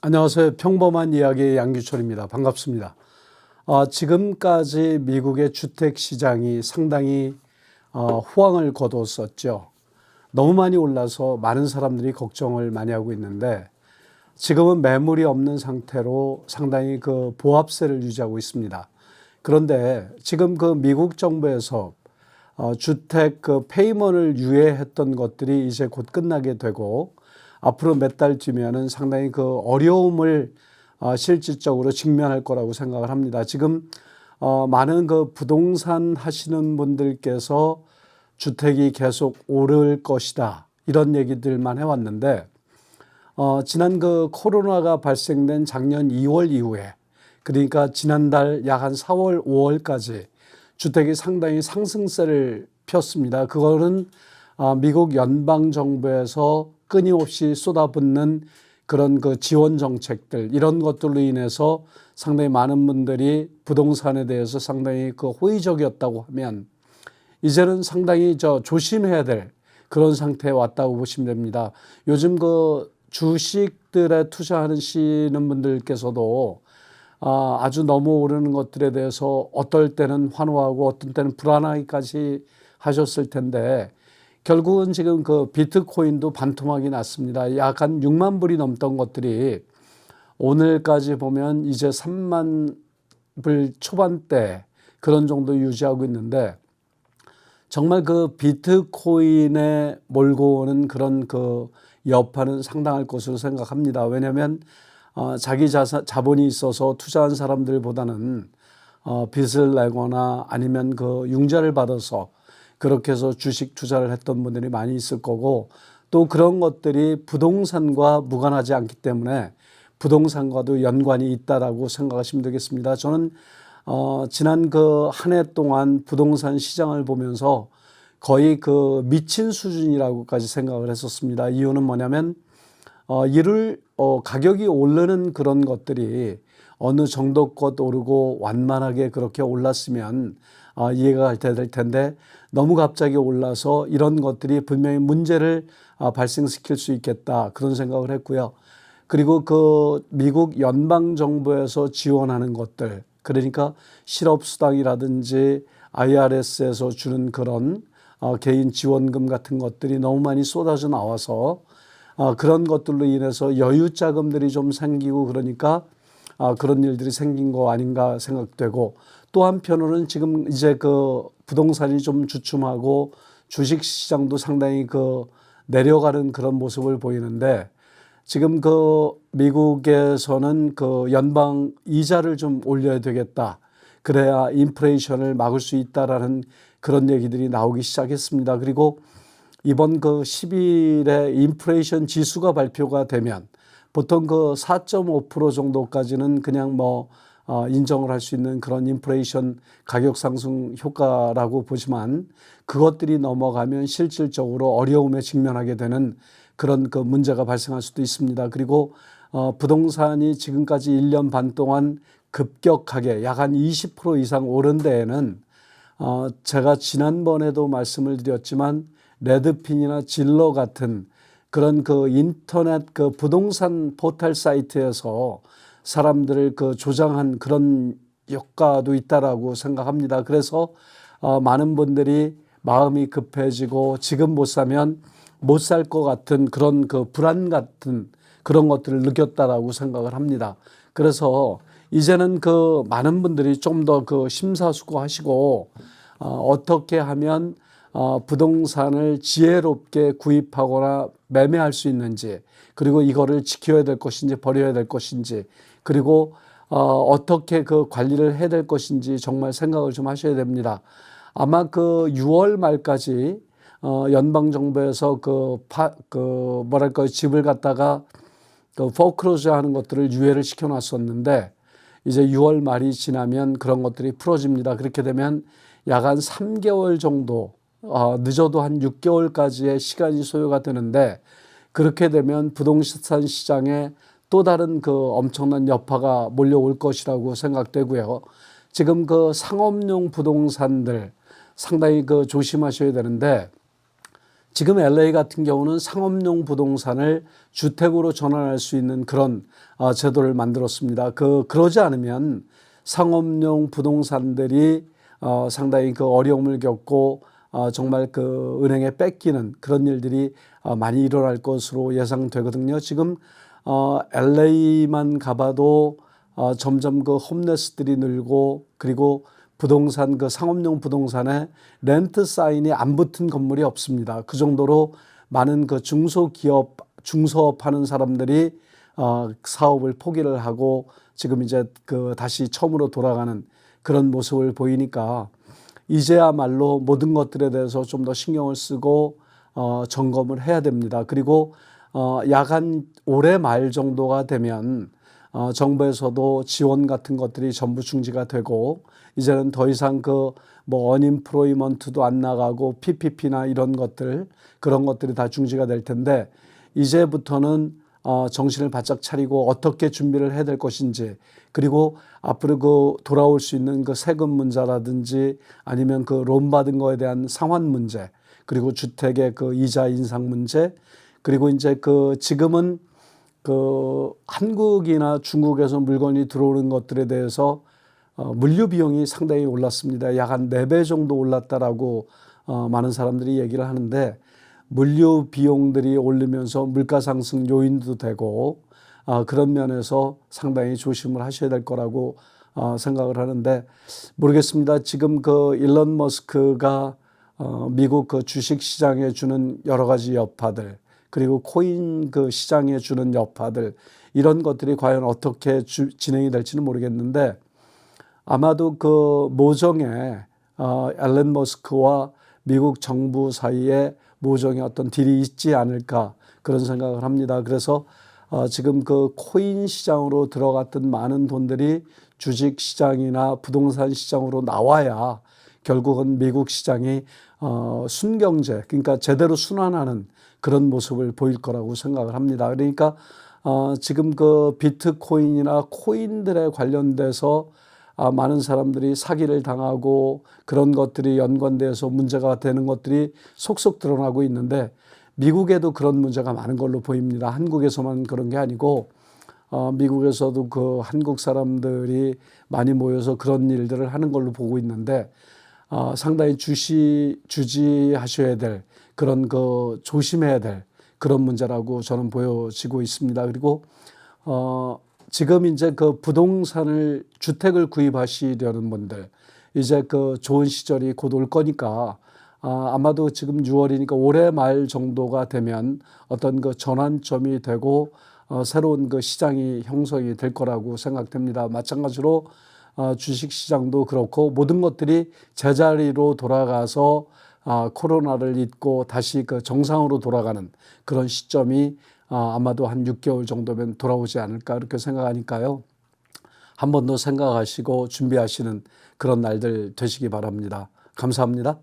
안녕하세요. 평범한 이야기의 양규철입니다. 반갑습니다. 지금까지 미국의 주택 시장이 상당히 호황을 거뒀었죠. 너무 많이 올라서 많은 사람들이 걱정을 많이 하고 있는데 지금은 매물이 없는 상태로 상당히 그 보합세를 유지하고 있습니다. 그런데 지금 그 미국 정부에서 주택 그 페이먼을 유예했던 것들이 이제 곧 끝나게 되고 앞으로 몇 달 뒤면은 상당히 그 어려움을 실질적으로 직면할 거라고 생각을 합니다. 지금 많은 그 부동산 하시는 분들께서 주택이 계속 오를 것이다 이런 얘기들만 해왔는데 지난 그 코로나가 발생된 작년 2월 이후에 그러니까 지난달 약 한 4월, 5월까지 주택이 상당히 상승세를 폈습니다. 그거는 미국 연방 정부에서 끊임없이 쏟아붓는 그런 그 지원 정책들 이런 것들로 인해서 상당히 많은 분들이 부동산에 대해서 상당히 그 호의적이었다고 하면 이제는 상당히 조심해야 될 그런 상태에 왔다고 보시면 됩니다. 요즘 그 주식들에 투자하시는 분들께서도 아주 너무 오르는 것들에 대해서 어떨 때는 환호하고 어떤 때는 불안하기까지 하셨을 텐데 결국은 지금 그 비트코인도 반토막이 났습니다. 약 한 6만 불이 넘던 것들이 오늘까지 보면 이제 3만 불 초반대 그런 정도 유지하고 있는데 정말 그 비트코인에 몰고 오는 그런 그 여파는 상당할 것으로 생각합니다. 왜냐하면 자기 자본이 있어서 투자한 사람들보다는 빚을 내거나 아니면 그 융자를 받아서 그렇게 해서 주식 투자를 했던 분들이 많이 있을 거고 또 그런 것들이 부동산과 무관하지 않기 때문에 부동산과도 연관이 있다라고 생각하시면 되겠습니다. 저는 지난 그 한 해 동안 부동산 시장을 보면서 거의 그 미친 수준이라고까지 생각을 했었습니다. 이유는 뭐냐면 가격이 오르는 그런 것들이 어느 정도껏 오르고 완만하게 그렇게 올랐으면 이해가 될 텐데 너무 갑자기 올라서 이런 것들이 분명히 문제를 발생시킬 수 있겠다 그런 생각을 했고요. 그리고 그 미국 연방정부에서 지원하는 것들 그러니까 실업수당이라든지 IRS에서 주는 그런 개인 지원금 같은 것들이 너무 많이 쏟아져 나와서 그런 것들로 인해서 여유 자금들이 좀 생기고 그러니까 그런 일들이 생긴 거 아닌가 생각되고 또 한편으로는 지금 이제 그 부동산이 좀 주춤하고 주식 시장도 상당히 그 내려가는 그런 모습을 보이는데 지금 그 미국에서는 그 연방 이자를 좀 올려야 되겠다. 그래야 인플레이션을 막을 수 있다라는 그런 얘기들이 나오기 시작했습니다. 그리고 이번 그 10일에 인플레이션 지수가 발표가 되면 보통 그 4.5% 정도까지는 그냥 인정을 할 수 있는 그런 인플레이션 가격 상승 효과라고 보지만 그것들이 넘어가면 실질적으로 어려움에 직면하게 되는 그런 그 문제가 발생할 수도 있습니다. 그리고 부동산이 지금까지 1년 반 동안 급격하게 약 한 20% 이상 오른 데에는 제가 지난번에도 말씀을 드렸지만 레드핀이나 질러 같은 그런 그 인터넷 그 부동산 포털 사이트에서 사람들을 그 조장한 그런 효과도 있다라고 생각합니다. 그래서 많은 분들이 마음이 급해지고 지금 못 사면 못 살 것 같은 그런 그 불안 같은 그런 것들을 느꼈다라고 생각을 합니다. 그래서 이제는 그 많은 분들이 좀 더 그 심사숙고하시고 어떻게 하면 부동산을 지혜롭게 구입하거나 매매할 수 있는지 그리고 이거를 지켜야 될 것인지 버려야 될 것인지 그리고 어떻게 그 관리를 해야 될 것인지 정말 생각을 좀 하셔야 됩니다. 아마 그 6월 말까지 연방정부에서 뭐랄까요 집을 갖다가 그 포크로즈 하는 것들을 유예를 시켜놨었는데 이제 6월 말이 지나면 그런 것들이 풀어집니다. 그렇게 되면 약 한 3개월 정도 늦어도 한 6개월까지의 시간이 소요가 되는데 그렇게 되면 부동산 시장에 또 다른 그 엄청난 여파가 몰려올 것이라고 생각되고요. 지금 그 상업용 부동산들 상당히 그 조심하셔야 되는데 지금 LA 같은 경우는 상업용 부동산을 주택으로 전환할 수 있는 그런 제도를 만들었습니다. 그러지 않으면 상업용 부동산들이 상당히 그 어려움을 겪고 정말 그 은행에 뺏기는 그런 일들이 많이 일어날 것으로 예상되거든요. 지금 LA만 가봐도 점점 그 홈레스들이 늘고, 그리고 부동산, 그 상업용 부동산에 렌트 사인이 안 붙은 건물이 없습니다. 그 정도로 많은 그 중소기업, 중소업 하는 사람들이 사업을 포기를 하고 지금 이제 그 다시 처음으로 돌아가는 그런 모습을 보이니까 이제야말로 모든 것들에 대해서 좀 더 신경을 쓰고 점검을 해야 됩니다. 그리고 약 한 올해 말 정도가 되면 정부에서도 지원 같은 것들이 전부 중지가 되고, 이제는 더 이상 그 뭐 언임플로이먼트도 안 나가고 PPP나 이런 것들, 그런 것들이 다 중지가 될 텐데, 이제부터는 정신을 바짝 차리고 어떻게 준비를 해야 될 것인지, 그리고 앞으로 그 돌아올 수 있는 그 세금 문제라든지 아니면 그 론 받은 거에 대한 상환 문제, 그리고 주택의 그 이자 인상 문제, 그리고 이제 그 지금은 그 한국이나 중국에서 물건이 들어오는 것들에 대해서 물류 비용이 상당히 올랐습니다. 약 한 4배 정도 올랐다라고 많은 사람들이 얘기를 하는데, 물류 비용들이 오르면서 물가 상승 요인도 되고 그런 면에서 상당히 조심을 하셔야 될 거라고 생각을 하는데, 모르겠습니다. 지금 그 일론 머스크가 미국 그 주식 시장에 주는 여러 가지 여파들, 그리고 코인 그 시장에 주는 여파들, 이런 것들이 과연 어떻게 진행이 될지는 모르겠는데, 아마도 그 모종의 앨런 머스크와 미국 정부 사이에 모종의 어떤 딜이 있지 않을까, 그런 생각을 합니다. 그래서 지금 그 코인 시장으로 들어갔던 많은 돈들이 주식 시장이나 부동산 시장으로 나와야 결국은 미국 시장이 순경제, 그러니까 제대로 순환하는 그런 모습을 보일 거라고 생각을 합니다. 그러니까 지금 그 비트코인이나 코인들에 관련돼서 많은 사람들이 사기를 당하고 그런 것들이 연관돼서 문제가 되는 것들이 속속 드러나고 있는데, 미국에도 그런 문제가 많은 걸로 보입니다. 한국에서만 그런 게 아니고 미국에서도 그 한국 사람들이 많이 모여서 그런 일들을 하는 걸로 보고 있는데, 상당히 주지하셔야 될 그런 그 조심해야 될 그런 문제라고 저는 보여지고 있습니다. 그리고 지금 이제 그 부동산을, 주택을 구입하시려는 분들, 이제 그 좋은 시절이 곧 올 거니까 아마도 지금 6월이니까 올해 말 정도가 되면 어떤 그 전환점이 되고 새로운 그 시장이 형성이 될 거라고 생각됩니다. 마찬가지로 주식 시장도 그렇고 모든 것들이 제자리로 돌아가서 코로나를 잊고 다시 그 정상으로 돌아가는 그런 시점이 아마도 한 6개월 정도면 돌아오지 않을까, 그렇게 생각하니까요. 한 번 더 생각하시고 준비하시는 그런 날들 되시기 바랍니다. 감사합니다.